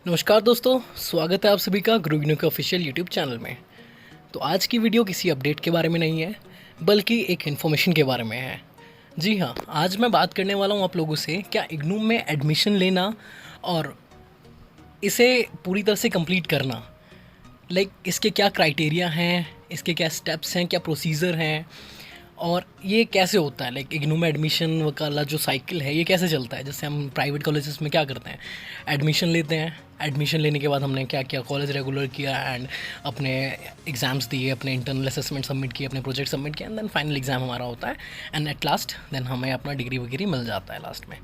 नमस्कार दोस्तों, स्वागत है आप सभी का गुरु इग्नू के ऑफिशियल यूट्यूब चैनल में। तो आज की वीडियो किसी अपडेट के बारे में नहीं है, बल्कि एक इन्फॉर्मेशन के बारे में है। जी हाँ, आज मैं बात करने वाला हूँ आप लोगों से क्या इग्नू में एडमिशन लेना और इसे पूरी तरह से कंप्लीट करना, इसके क्या क्राइटेरिया हैं, इसके क्या स्टेप्स हैं, क्या प्रोसीजर हैं और ये कैसे होता है। इग्नू में एडमिशन वाला जो साइकिल है ये कैसे चलता है। जैसे हम प्राइवेट कॉलेजेस में क्या करते हैं, एडमिशन लेते हैं, एडमिशन लेने के बाद हमने क्या किया, कॉलेज रेगुलर किया एंड अपने एग्ज़ाम्स दिए, अपने इंटरनल असेसमेंट सबमिट किए, अपने प्रोजेक्ट सबमिट किया एंड देन फाइनल एग्ज़ाम हमारा होता है एंड एट लास्ट देन हमें अपना डिग्री वगैरह मिल जाता है लास्ट में।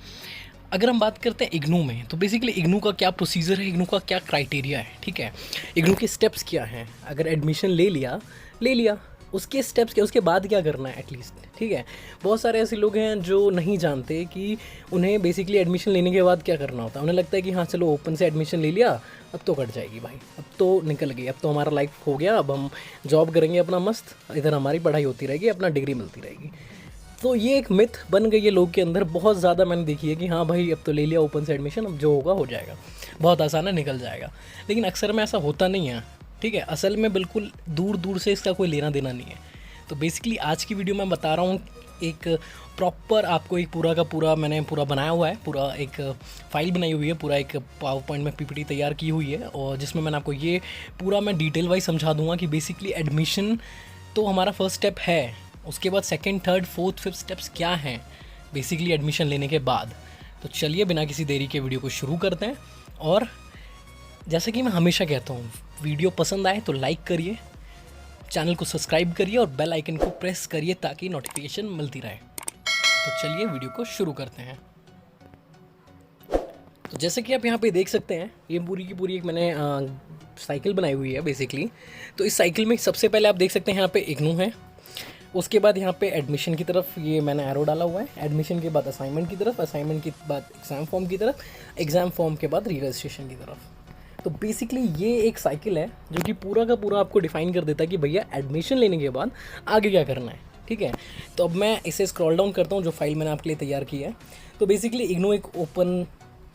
अगर हम बात करते हैं इग्नू में, तो बेसिकली इग्नू का क्या प्रोसीजर है, इग्नू का क्या क्राइटेरिया है, ठीक है, इग्नू के स्टेप्स क्या हैं। अगर एडमिशन ले लिया उसके स्टेप्स क्या, उसके बाद क्या करना है एटलीस्ट, ठीक है। बहुत सारे ऐसे लोग हैं जो नहीं जानते कि उन्हें बेसिकली एडमिशन लेने के बाद क्या करना होता है। उन्हें लगता है कि हाँ चलो ओपन से एडमिशन ले लिया, अब तो कट जाएगी भाई, अब तो निकल गई, अब तो हमारा लाइफ हो गया, अब हम जॉब करेंगे अपना मस्त, इधर हमारी पढ़ाई होती रहेगी, अपना डिग्री मिलती रहेगी। तो ये एक मिथ बन गई है लोग के अंदर, बहुत ज़्यादा मैंने देखी है कि हाँ भाई अब तो ले लिया ओपन से एडमिशन, अब जो होगा हो जाएगा, बहुत आसान है, निकल जाएगा। लेकिन अक्सर में ऐसा होता नहीं है, ठीक है। असल में बिल्कुल दूर दूर से इसका कोई लेना देना नहीं है। तो बेसिकली आज की वीडियो मैं बता रहा हूँ एक प्रॉपर आपको एक पूरा का पूरा मैंने पूरा बनाया हुआ है, पूरा एक फाइल बनाई हुई है, पूरा एक पावर पॉइंट में पीपीटी तैयार की हुई है और जिसमें मैंने आपको ये पूरा मैं डिटेल वाइज समझा दूंगा कि बेसिकली एडमिशन तो हमारा फर्स्ट स्टेप है, उसके बाद second, third, fourth, fifth steps क्या हैं बेसिकली एडमिशन लेने के बाद। तो चलिए बिना किसी देरी के वीडियो को शुरू करते हैं। और जैसा कि मैं हमेशा कहता हूँ, वीडियो पसंद आए तो लाइक करिए, चैनल को सब्सक्राइब करिए और बेल आइकन को प्रेस करिए ताकि नोटिफिकेशन मिलती रहे। तो चलिए वीडियो को शुरू करते हैं। तो जैसे कि आप यहाँ पे देख सकते हैं, ये पूरी की पूरी एक मैंने साइकिल बनाई हुई है बेसिकली। तो इस साइकिल में सबसे पहले आप देख सकते हैं यहाँ पे इग्नू है, उसके बाद यहाँ पे एडमिशन की तरफ ये मैंने एरो डाला हुआ है, एडमिशन के बाद असाइनमेंट की तरफ, असाइनमेंट के बाद एग्ज़ाम फॉर्म की तरफ, एग्ज़ाम फॉर्म के बाद री रजिस्ट्रेशन की तरफ। तो बेसिकली ये एक साइकिल है जो कि पूरा का पूरा आपको डिफाइन कर देता है कि भैया एडमिशन लेने के बाद आगे क्या करना है, ठीक है। तो अब मैं इसे स्क्रॉल डाउन करता हूँ, जो फाइल मैंने आपके लिए तैयार की है। तो बेसिकली इग्नू एक ओपन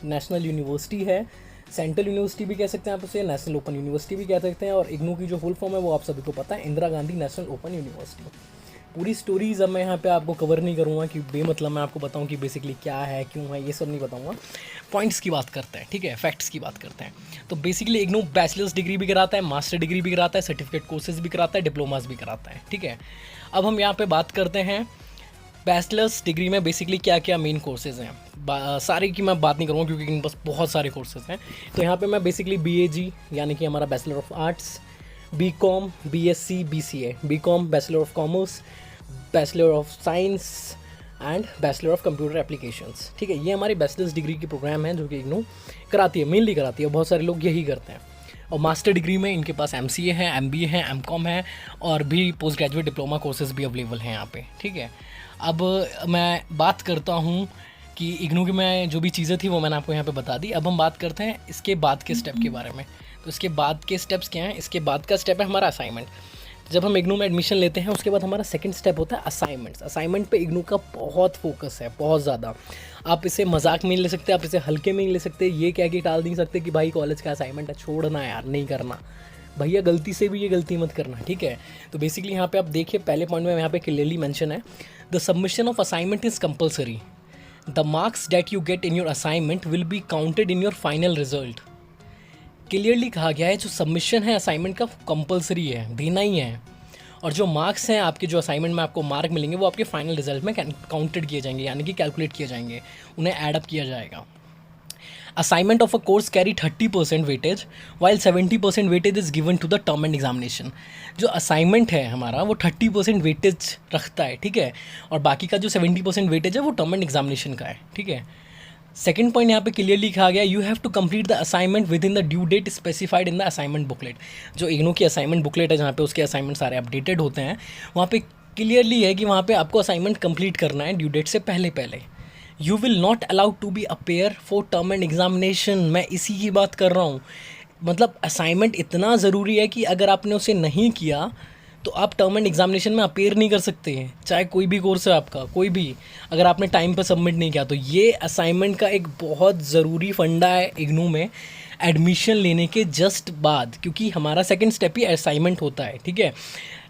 नेशनल यूनिवर्सिटी है, सेंट्रल यूनिवर्सिटी भी कह सकते हैं आप उसे, नेशनल ओपन यूनिवर्सिटी भी कह सकते हैं। और इग्नू की जो फुल फॉर्म है वो आप सभी को पता है, Indira Gandhi national open university. पूरी स्टोरीज़ अब मैं यहाँ पे आपको कवर नहीं करूँगा कि बेमतलब मैं आपको बताऊँ कि बेसिकली क्या है, क्यों है, ये सब नहीं बताऊँगा। पॉइंट्स की बात करते हैं, ठीक है, फैक्ट्स की बात करते हैं। तो बेसिकली इग्नू बैचलर्स डिग्री भी कराता है, मास्टर डिग्री भी कराता है, सर्टिफिकेट कोर्सेज भी कराता है, डिप्लोमास भी कराता है, ठीक है। अब हम यहाँ पे बात करते हैं बैचलर्स डिग्री में बेसिकली क्या क्या मेन कोर्सेज हैं। सारे की मैं बात नहीं करूँगा क्योंकि इन बस बहुत सारे कोर्सेज हैं। तो यहाँ पे मैं बेसिकली BAG यानी कि हमारा bachelor of arts, BCom, BSc, BCA, BCom bachelor of commerce, bachelor of science and bachelor of computer applications, ठीक है। ये हमारी बैचलर्स डिग्री की प्रोग्राम है जो कि इग्नू कराती है, मेनली कराती है, बहुत सारे लोग यही करते हैं। और मास्टर डिग्री में इनके पास MCA है, MBA है, MCom है और भी पोस्ट ग्रेजुएट डिप्लोमा कोर्सेज भी अवेलेबल हैं यहाँ पे, ठीक है। अब मैं बात करता हूँ कि इग्नू की मैं जो भी चीज़ें थी वो मैंने आपको यहाँ पे बता दी। अब हम बात करते हैं इसके बाद के स्टेप के बारे में। तो इसके बाद के स्टेप्स क्या हैं, इसके बाद का स्टेप है हमारा असाइनमेंट। जब हम इग्नू में एडमिशन लेते हैं उसके बाद हमारा सेकंड स्टेप होता है असाइनमेंट्स। असाइनमेंट पे इग्नू का बहुत फोकस है, बहुत ज़्यादा। आप इसे मजाक में ले सकते हैं, आप इसे हल्के में ले सकते हैं, ये कह के टाल नहीं सकते कि भाई कॉलेज का असाइनमेंट है, छोड़ना यार, नहीं करना भैया, गलती से भी ये गलती मत करना, ठीक है। तो बेसिकली यहाँ पे आप देखिए पहले पॉइंट में यहाँ पे क्लियरली मेंशन है, the submission of assignment is compulsory, the marks that you get in your assignment will be counted in your final result. Clearly कहा गया है जो सबमिशन है असाइनमेंट का कंपलसरी है, देना ही है, और जो मार्क्स हैं आपके, जो असाइनमेंट में आपको मार्क मिलेंगे वो आपके फाइनल रिजल्ट में काउंटेड किए जाएंगे, यानी कि कैलकुलेट किए जाएंगे, उन्हें ऐड अप किया जाएगा। Assignment of a course carry 30% weightage while 70% weightage is given to the term end examination. जो असाइनमेंट है हमारा वो 30% वेटेज रखता है, ठीक है, और बाकी का जो 70% वेटेज है वो टर्म एंड एग्जामिनेशन का है, ठीक है। सेकंड पॉइंट यहाँ पे क्लियरली कहा गया, you have to complete the assignment within the due date specified in the assignment booklet. जो इग्नू की असाइनमेंट बुकलेट है जहाँ पे उसके असाइनमेंट सारे अपडेटेड होते हैं, वहाँ पे क्लियरली है कि वहाँ पे आपको असाइनमेंट कंप्लीट करना है ड्यू डेट से पहले पहले। You will not allowed to be appear for term end examination. मैं इसी की बात कर रहा हूँ, मतलब असाइनमेंट इतना ज़रूरी है कि अगर आपने उसे नहीं किया तो आप टर्म एंड एग्जामिनेशन में अपेयर नहीं कर सकते हैं, चाहे कोई भी कोर्स है आपका, कोई भी, अगर आपने टाइम पर सबमिट नहीं किया तो। ये असाइनमेंट का एक बहुत ज़रूरी फंडा है इग्नू में, एडमिशन लेने के जस्ट बाद, क्योंकि हमारा सेकंड स्टेप ही असाइनमेंट होता है, ठीक है।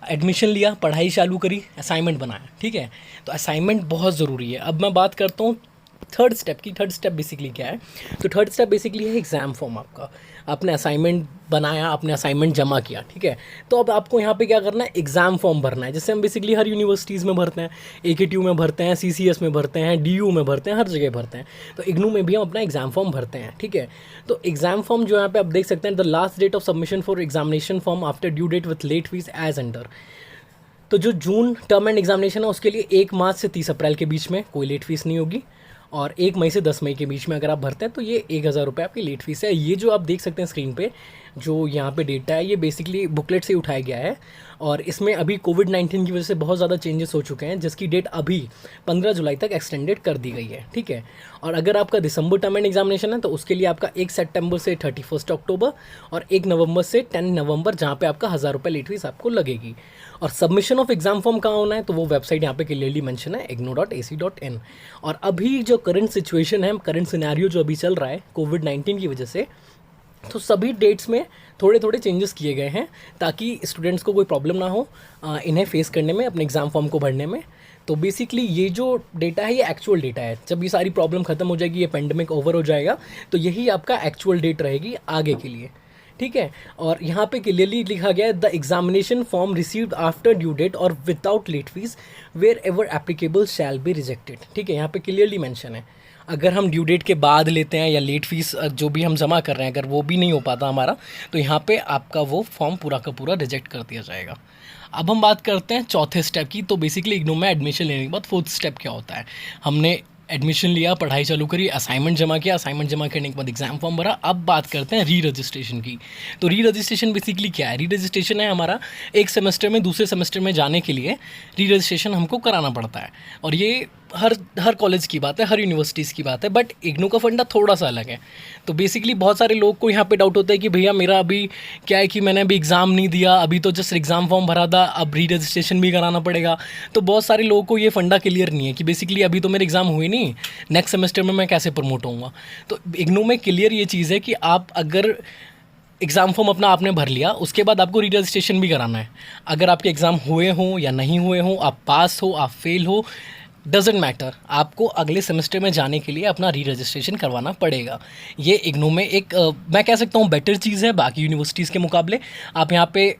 एडमिशन लिया, पढ़ाई चालू करी, असाइनमेंट बनाया, ठीक है। तो असाइनमेंट बहुत ज़रूरी है। अब मैं बात करता हूँ थर्ड स्टेप की। थर्ड स्टेप बेसिकली क्या है? तो थर्ड स्टेप बेसिकली है एग्ज़ाम फॉर्म आपका। आपने असाइनमेंट बनाया, आपने असाइनमेंट जमा किया, ठीक है। तो अब आपको यहाँ पे क्या करना है? एग्ज़ाम फॉर्म भरना है, जैसे हम बेसिकली हर यूनिवर्सिटीज़ में भरते हैं, AKTU में भरते हैं, CCS में भरते हैं, DU में भरते हैं, हर जगह भरते हैं। तो इग्नू में भी हम अपना एग्ज़ाम फॉर्म भरते हैं, ठीक है। तो एग्ज़ाम फॉर्म जो यहाँ पे आप देख सकते हैं, the last date of submission for examination form after due date with late fee as under. तो जो जून टर्म एंड एग्जामिनेशन है उसके लिए 1 मार्च से 30 अप्रैल के बीच में कोई लेट फीस नहीं होगी, और 1 मई से 10 मई के बीच में अगर आप भरते हैं तो ये 1000 रुपये आपकी लेट फीस है। ये जो आप देख सकते हैं स्क्रीन पे, जो यहाँ पे डेटा है, ये बेसिकली बुकलेट से उठाया गया है, और इसमें अभी कोविड-19 की वजह से बहुत ज़्यादा चेंजेस हो चुके हैं, जिसकी डेट अभी 15 जुलाई तक एक्सटेंडेड कर दी गई है, ठीक है। और अगर आपका दिसंबर टर्म एंड एग्जामिनेशन है तो उसके लिए आपका 1 सितंबर से 31 अक्टूबर और 1 नवंबर से 10 नवंबर, जहाँ पे आपका 1000 रुपये लेट फीस आपको लगेगी। और सबमिशन ऑफ एग्जाम फॉर्म कहाँ होना है? तो वो वेबसाइट यहाँ पे क्लियरली मेंशन है, ignou.ac.in। और अभी जो करंट सिचुएशन है, करंट सिनेरियो जो अभी चल रहा है कोविड-19 की वजह से, तो सभी डेट्स में थोड़े थोड़े चेंजेस किए गए हैं, ताकि स्टूडेंट्स को कोई प्रॉब्लम ना हो इन्हें फेस करने में, अपने एग्ज़ाम फॉर्म को भरने में। तो बेसिकली ये जो डेटा है ये एक्चुअल डेटा है। जब ये सारी प्रॉब्लम ख़त्म हो जाएगी, ये पेंडेमिक ओवर हो जाएगा, तो यही आपका एक्चुअल डेट रहेगी आगे के लिए, ठीक है। और यहाँ पे क्लियरली लिखा गया है, the examination form received after due date और without late fee wherever applicable shall be rejected, ठीक है। यहाँ पे क्लियरली मेंशन है, अगर हम ड्यू डेट के बाद लेते हैं या लेट फीस जो भी हम जमा कर रहे हैं, अगर वो भी नहीं हो पाता हमारा, तो यहाँ पे आपका वो फॉर्म पूरा का पूरा रिजेक्ट कर दिया जाएगा। अब हम बात करते हैं चौथे स्टेप की। तो बेसिकली इग्नू में एडमिशन लेने के बाद फोर्थ स्टेप क्या होता है? हमने एडमिशन लिया, पढ़ाई चालू करी, असाइनमेंट जमा किया, असाइनमेंट जमा करने के बाद एग्जाम फॉर्म भरा। अब बात करते हैं री रजिस्ट्रेशन की। तो री रजिस्ट्रेशन बेसिकली क्या है? री रजिस्ट्रेशन है हमारा एक सेमेस्टर में दूसरे सेमेस्टर में जाने के लिए री रजिस्ट्रेशन हमको कराना पड़ता है, और ये हर कॉलेज की बात है, हर यूनिवर्सिटीज़ की बात है, बट इग्नू का फंडा थोड़ा सा अलग है। तो बेसिकली बहुत सारे लोग को यहाँ पे डाउट होता है कि भैया मेरा अभी क्या है कि मैंने अभी एग्ज़ाम नहीं दिया, अभी तो जस्ट एग्ज़ाम फॉर्म भरा था, अब री रजिस्ट्रेशन भी कराना पड़ेगा। तो बहुत सारे लोगों को ये फंडा क्लियर नहीं है कि बेसिकली अभी तो मेरे एग्ज़ाम हुए नहीं, नेक्स्ट सेमेस्टर में मैं कैसे प्रमोट होऊंगा। तो इग्नू में क्लियर ये चीज़ है कि आप अगर एग्ज़ाम फॉर्म अपना आपने भर लिया, उसके बाद आपको री रजिस्ट्रेशन भी कराना है। अगर आपके एग्ज़ाम हुए हों या नहीं हुए हों, आप पास हो, आप फेल हो, डजेंट मैटर, आपको अगले सेमेस्टर में जाने के लिए अपना री रजिस्ट्रेशन करवाना पड़ेगा। ये इग्नू में एक मैं कह सकता हूँ बेटर चीज़ है बाकी यूनिवर्सिटीज़ के मुकाबले। आप यहाँ पे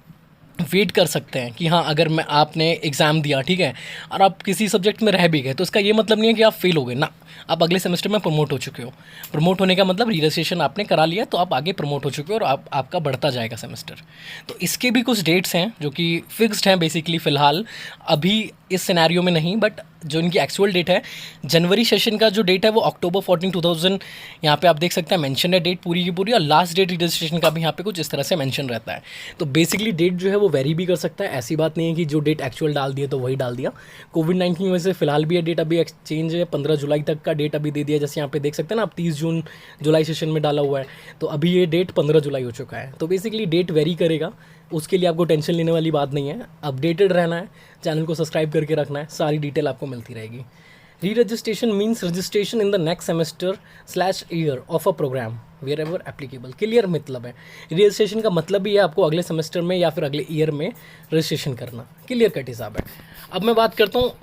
वेट कर सकते हैं कि हाँ, अगर मैं आपने एग्ज़ाम दिया, ठीक है, और आप किसी सब्जेक्ट में रह भी गए, तो इसका ये मतलब नहीं है कि आप फेल हो गए ना, आप अगले सेमेस्टर में प्रमोट हो चुके हो। प्रमोट होने का मतलब री रजिस्ट्रेशन आपने करा लिया, तो आप आगे प्रमोट हो चुके हो और आपका बढ़ता जाएगा सेमेस्टर। तो इसके भी कुछ डेट्स हैं जो कि फिक्स्ड हैं बेसिकली फ़िलहाल, अभी इस सिनेरियो में नहीं, बट जो इनकी एक्चुअल डेट है, जनवरी सेशन का जो डेट है वो अक्टूबर 14, 2000 यहाँ पे आप देख सकते हैं मेंशन है डेट पूरी की पूरी, और लास्ट डेट रजिस्ट्रेशन का भी यहाँ पे कुछ इस तरह से मेंशन रहता है। तो बेसिकली डेट जो है वो वेरी भी कर सकता है, ऐसी बात नहीं है कि जो डेट एक्चुअल डाल दिया तो वही डाल दिया। कोविड-19 की वजह से फिलहाल भी ये डेट अभी एक्सचेंज है, 15 जुलाई तक का डेट अभी दे दिया, जैसे यहाँ पे देख सकते हैं ना आप, 30 जून जुलाई सेशन में डाला हुआ है, तो अभी ये डेट 15 जुलाई हो चुका है। तो बेसिकली डेट वेरी करेगा, उसके लिए आपको टेंशन लेने वाली बात नहीं है। अपडेटेड रहना है, चैनल को सब्सक्राइब करके रखना है, सारी डिटेल आपको मिलती रहेगी। Re registration means registration in the next semester / year of a programme wherever applicable. Clear मतलब है, रजिस्ट्रेशन का मतलब ही है आपको अगले सेमेस्टर में या फिर अगले ईयर में रजिस्ट्रेशन करना। क्लियर कट हिसाब है। अब मैं बात करता हूँ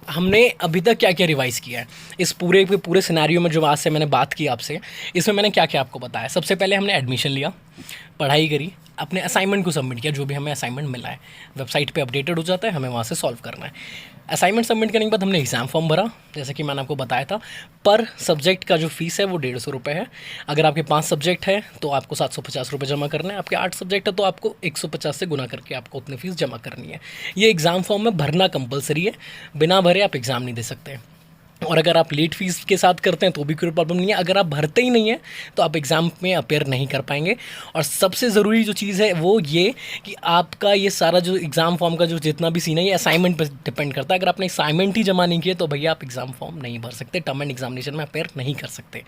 हमने अभी तक क्या क्या रिवाइज़ किया है इस पूरे के पूरे सिनेरियो में, जो आज से मैंने बात की आपसे, इसमें मैंने क्या क्या आपको बताया। सबसे पहले हमने एडमिशन लिया, पढ़ाई करी, अपने असाइनमेंट को सबमिट किया, जो भी हमें असाइनमेंट मिला है वेबसाइट पे अपडेटेड हो जाता है, हमें वहाँ से सॉल्व करना है। असाइनमेंट सबमिट करने के बाद हमने एग्ज़ाम फॉर्म भरा, जैसे कि मैंने आपको बताया था। पर सब्जेक्ट का जो फीस है वो 150 रुपये है। अगर आपके 5 सब्जेक्ट है तो आपको 750 रुपये जमा करना है, आपके 8 सब्जेक्ट है तो आपको 150 से गुना करके आपको उतनी फ़ीस जमा करनी है। ये एग्ज़ाम फॉर्म में भरना कंपलसरी है, बिना भरे आप एग्ज़ाम नहीं दे सकते। और अगर आप लेट फीस के साथ करते हैं तो भी कोई प्रॉब्लम नहीं है, अगर आप भरते ही नहीं हैं तो आप एग्ज़ाम में अपेयर नहीं कर पाएंगे। और सबसे ज़रूरी जो चीज़ है वो ये कि आपका ये सारा जो एग्ज़ाम फॉर्म का जो जितना भी सीन है ये असाइनमेंट पर डिपेंड करता है। अगर आपने असाइनमेंट ही जमा नहीं किया तो भैया आप एग्ज़ाम फॉर्म नहीं भर सकते, टर्म एंड एग्जामिनेशन में अपेयर नहीं कर सकते।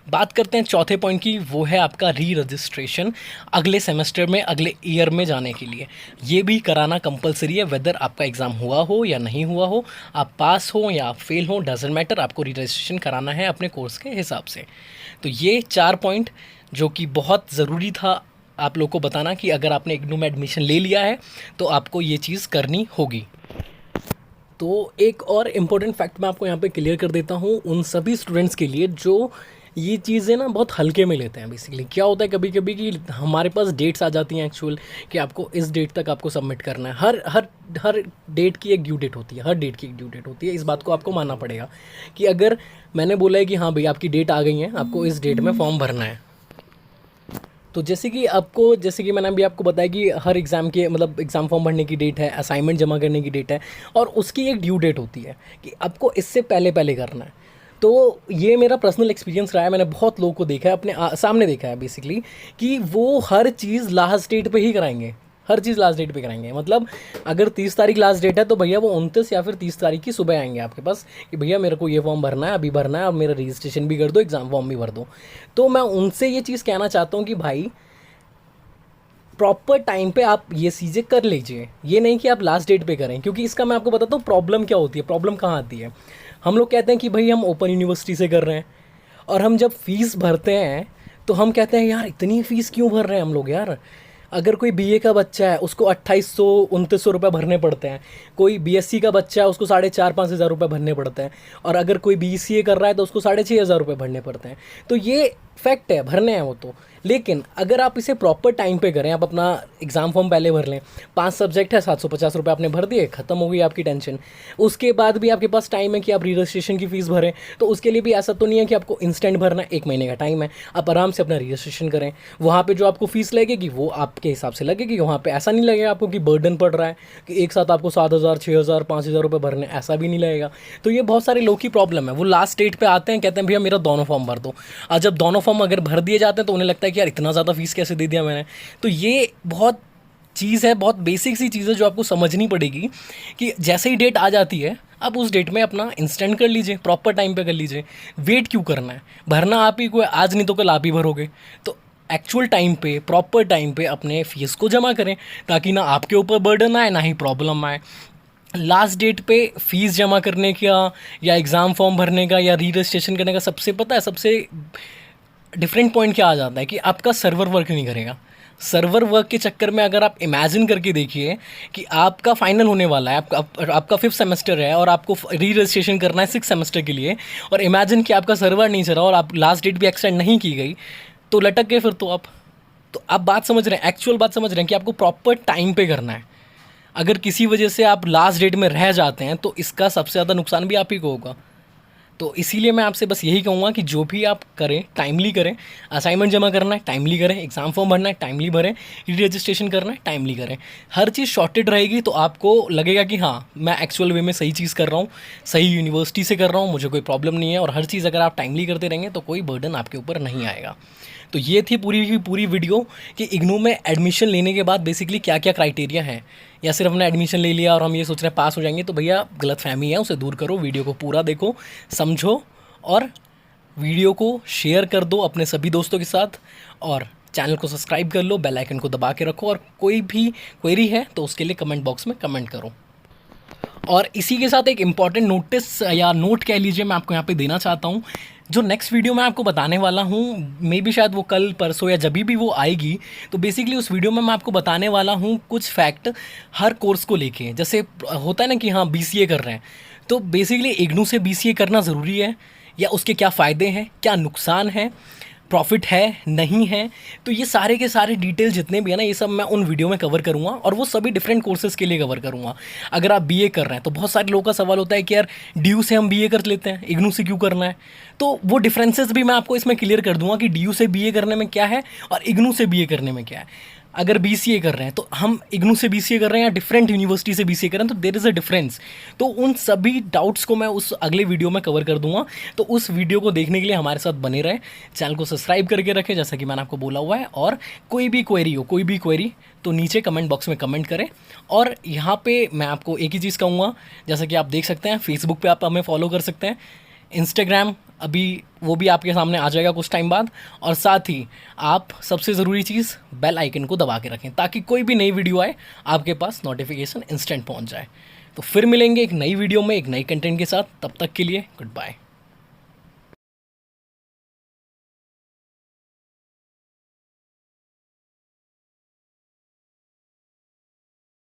बात करते हैं चौथे पॉइंट की, वो है आपका री रजिस्ट्रेशन अगले सेमेस्टर में, अगले ईयर में जाने के लिए। ये भी कराना कंपलसरी है, वेदर आपका एग्ज़ाम हुआ हो या नहीं हुआ हो, आप पास हो या आप फेल हो, डजेंट मैटर, आपको री रजिस्ट्रेशन कराना है अपने कोर्स के हिसाब से। तो ये 4 पॉइंट जो कि बहुत ज़रूरी था आप लोग को बताना कि अगर आपने इग्नू में एडमिशन ले लिया है तो आपको ये चीज़ करनी होगी। तो एक और इम्पोर्टेंट फैक्ट मैं आपको यहाँ पे क्लियर कर देता हूँ उन सभी स्टूडेंट्स के लिए जो ये चीज़ें ना बहुत हल्के में लेते हैं। बेसिकली क्या होता है कभी कभी कि हमारे पास डेट्स आ जाती हैं एक्चुअल कि आपको इस डेट तक आपको सबमिट करना है। हर हर हर डेट की एक ड्यू डेट होती है, हर डेट की एक ड्यू डेट होती है। इस बात को आपको मानना पड़ेगा कि अगर मैंने बोला है कि हाँ भाई आपकी डेट आ गई है, आपको इस डेट में फॉर्म भरना है, तो जैसे कि मैंने अभी आपको बताया कि हर एग्ज़ाम के मतलब एग्ज़ाम फॉर्म भरने की डेट है, असाइनमेंट जमा करने की डेट है और उसकी एक ड्यू डेट होती है कि आपको इससे पहले पहले करना है। तो ये मेरा पर्सनल एक्सपीरियंस रहा है, मैंने बहुत लोगों को देखा है, अपने सामने देखा है बेसिकली कि वो हर चीज़ लास्ट डेट पे ही कराएंगे, हर चीज़ लास्ट डेट पे कराएंगे। मतलब अगर 30 तारीख लास्ट डेट है तो भैया वो 29 या फिर 30 तारीख की सुबह आएंगे आपके पास कि भैया मेरे को ये फॉर्म भरना है, अभी भरना है, अब मेरा रजिस्ट्रेशन भी कर दो, एग्ज़ाम फॉर्म भी भर दो। तो मैं उनसे ये चीज़ कहना चाहता हूँ कि भाई प्रॉपर टाइम पे आप ये चीज़ें कर लीजिए, ये नहीं कि आप लास्ट डेट पे करें। क्योंकि इसका मैं आपको बताता हूँ प्रॉब्लम क्या होती है, प्रॉब्लम कहाँ आती है। हम लोग कहते हैं कि भाई हम ओपन यूनिवर्सिटी से कर रहे हैं और हम जब फीस भरते हैं तो हम कहते हैं यार इतनी फ़ीस क्यों भर रहे हैं हम लोग यार। अगर कोई बीए का बच्चा है उसको 2800-2900 रुपये भरने पड़ते हैं, कोई बीएससी का बच्चा है उसको 4,500-5,000 रुपये भरने पड़ते हैं, और अगर कोई बीसीए कर रहा है तो उसको 6,500 रुपये भरने पड़ते हैं। तो ये फैक्ट है, भरने हैं वो तो। लेकिन अगर आप इसे प्रॉपर टाइम पे करें, आप अपना एग्ज़ाम फॉर्म पहले भर लें, 5 सब्जेक्ट है, 750 रुपये आपने भर दिए, ख़त्म हो गई आपकी टेंशन। उसके बाद भी आपके पास टाइम है कि आप री रजिस्ट्रेशन की फ़ीस भरें, तो उसके लिए भी ऐसा तो नहीं है कि आपको इंस्टेंट भरना है, 1 महीने का टाइम है, आप आराम से अपना रजिस्ट्रेशन करें। वहाँ पे जो आपको फ़ीस लगेगी वो आपके हिसाब से लगेगी, वहाँ पे ऐसा नहीं लगेगा आपको कि बर्डन पड़ रहा है कि एक साथ आपको 7,000, 6,000, 5,000 रुपये भरने, ऐसा भी नहीं लगेगा। तो ये बहुत सारे लोग की प्रॉब्लम है, वो लास्ट डेट पे आते हैं, कहते हैं भैया मेरा दोनों फॉर्म भर दो। और जब दोनों फॉर्म अगर भर दिए जाते हैं तो उन्हें लगता है कि यार इतना ज़्यादा फीस कैसे दे दिया मैंने। तो ये बहुत चीज़ है, बहुत बेसिक सी चीज़ है जो आपको समझनी पड़ेगी कि जैसे ही डेट आ जाती है आप उस डेट में अपना इंस्टेंट कर लीजिए, प्रॉपर टाइम पे कर लीजिए। वेट क्यों करना है, भरना आप ही को है, आज नहीं तो कल आप ही भरोगे। तो एक्चुअल टाइम पे, प्रॉपर टाइम पे अपने फीस को जमा करें ताकि ना आपके ऊपर बर्डन आए ना ही प्रॉब्लम आए। लास्ट डेट पे फीस जमा करने का या एग्ज़ाम फॉर्म भरने का या री रजिस्ट्रेशन करने का सबसे पता है सबसे डिफरेंट पॉइंट क्या आ जाता है कि आपका सर्वर वर्क नहीं करेगा। सर्वर वर्क के चक्कर में अगर आप इमेजिन करके देखिए कि आपका फाइनल होने वाला है, आपका 5th सेमेस्टर है और आपको री रजिस्ट्रेशन करना है 6th सेमेस्टर के लिए, और इमेजिन कि आपका सर्वर नहीं चला और आप लास्ट डेट भी एक्सटेंड नहीं की गई, तो लटक गए फिर तो आप। तो आप बात समझ रहे हैं, एक्चुअल बात समझ रहे हैं कि आपको प्रॉपर टाइम पे करना है। अगर किसी वजह से आप लास्ट डेट में रह जाते हैं तो इसका सबसे ज़्यादा नुकसान भी आप ही को होगा। तो इसीलिए मैं आपसे बस यही कहूँगा कि जो भी आप करें टाइमली करें, असाइनमेंट जमा करना है टाइमली करें, एग्ज़ाम फॉर्म भरना है टाइमली भरें, री रजिस्ट्रेशन करना है टाइमली करें। हर चीज़ शॉर्टेड रहेगी तो आपको लगेगा कि हाँ मैं एक्चुअल वे में सही चीज़ कर रहा हूँ, सही यूनिवर्सिटी से कर रहा हूँ, मुझे कोई प्रॉब्लम नहीं है। और हर चीज़ अगर आप टाइमली करते रहेंगे तो कोई बर्डन आपके ऊपर नहीं आएगा। तो ये थी पूरी की पूरी वीडियो कि इग्नू में एडमिशन लेने के बाद बेसिकली क्या क्या क्राइटेरिया है। या सिर्फ हमने एडमिशन ले लिया और हम ये सोच रहे हैं पास हो जाएंगे, तो भैया गलतफहमी है, उसे दूर करो, वीडियो को पूरा देखो, समझो और वीडियो को शेयर कर दो अपने सभी दोस्तों के साथ, और चैनल को सब्सक्राइब कर लो, बेल आइकन को दबा के रखो, और कोई भी क्वेरी है तो उसके लिए कमेंट बॉक्स में कमेंट करो। और इसी के साथ एक इम्पॉर्टेंट नोटिस या नोट कह लीजिए मैं आपको यहाँ पे देना चाहता हूँ। जो नेक्स्ट वीडियो मैं आपको बताने वाला हूँ, मे बी शायद वो कल परसों या जब भी वो आएगी, तो बेसिकली उस वीडियो में मैं आपको बताने वाला हूँ कुछ फैक्ट हर कोर्स को लेके। जैसे होता है ना कि हाँ बीसीए कर रहे हैं, तो बेसिकली इग्नू से बीसीए करना ज़रूरी है या उसके क्या फ़ायदे हैं, क्या नुकसान है, प्रॉफिट है नहीं है। तो ये सारे के सारे डिटेल जितने भी है ना, ये सब मैं उन वीडियो में कवर करूँगा, और वो सभी डिफरेंट कोर्सेज़ के लिए कवर करूँगा। अगर आप बीए कर रहे हैं तो बहुत सारे लोगों का सवाल होता है कि यार डीयू से हम बीए कर लेते हैं, इग्नू से क्यों करना है। तो वो डिफरेंसेस भी मैं आपको इसमें क्लियर कर दूँगा कि डीयू से बीए करने में क्या है और इग्नू से बीए करने में क्या है। अगर बीसीए कर रहे हैं तो हम इग्नू से बीसीए कर रहे हैं या डिफरेंट यूनिवर्सिटी से बीसीए कर रहे हैं, तो देयर इज़ अ डिफरेंस। तो उन सभी डाउट्स को मैं उस अगले वीडियो में कवर कर दूंगा। तो उस वीडियो को देखने के लिए हमारे साथ बने रहें, चैनल को सब्सक्राइब करके रखें जैसा कि मैंने आपको बोला हुआ है। और कोई भी क्वेरी तो नीचे कमेंट बॉक्स में कमेंट करें। और यहाँ पे मैं आपको एक ही चीज़ कहूँगा, जैसा कि आप देख सकते हैं फेसबुक पे आप हमें फॉलो कर सकते हैं, इंस्टाग्राम अभी वो भी आपके सामने आ जाएगा कुछ टाइम बाद। और साथ ही आप सबसे ज़रूरी चीज़ बेल आइकन को दबा के रखें ताकि कोई भी नई वीडियो आए आपके पास नोटिफिकेशन इंस्टेंट पहुंच जाए। तो फिर मिलेंगे एक नई वीडियो में एक नई कंटेंट के साथ, तब तक के लिए गुड बाय।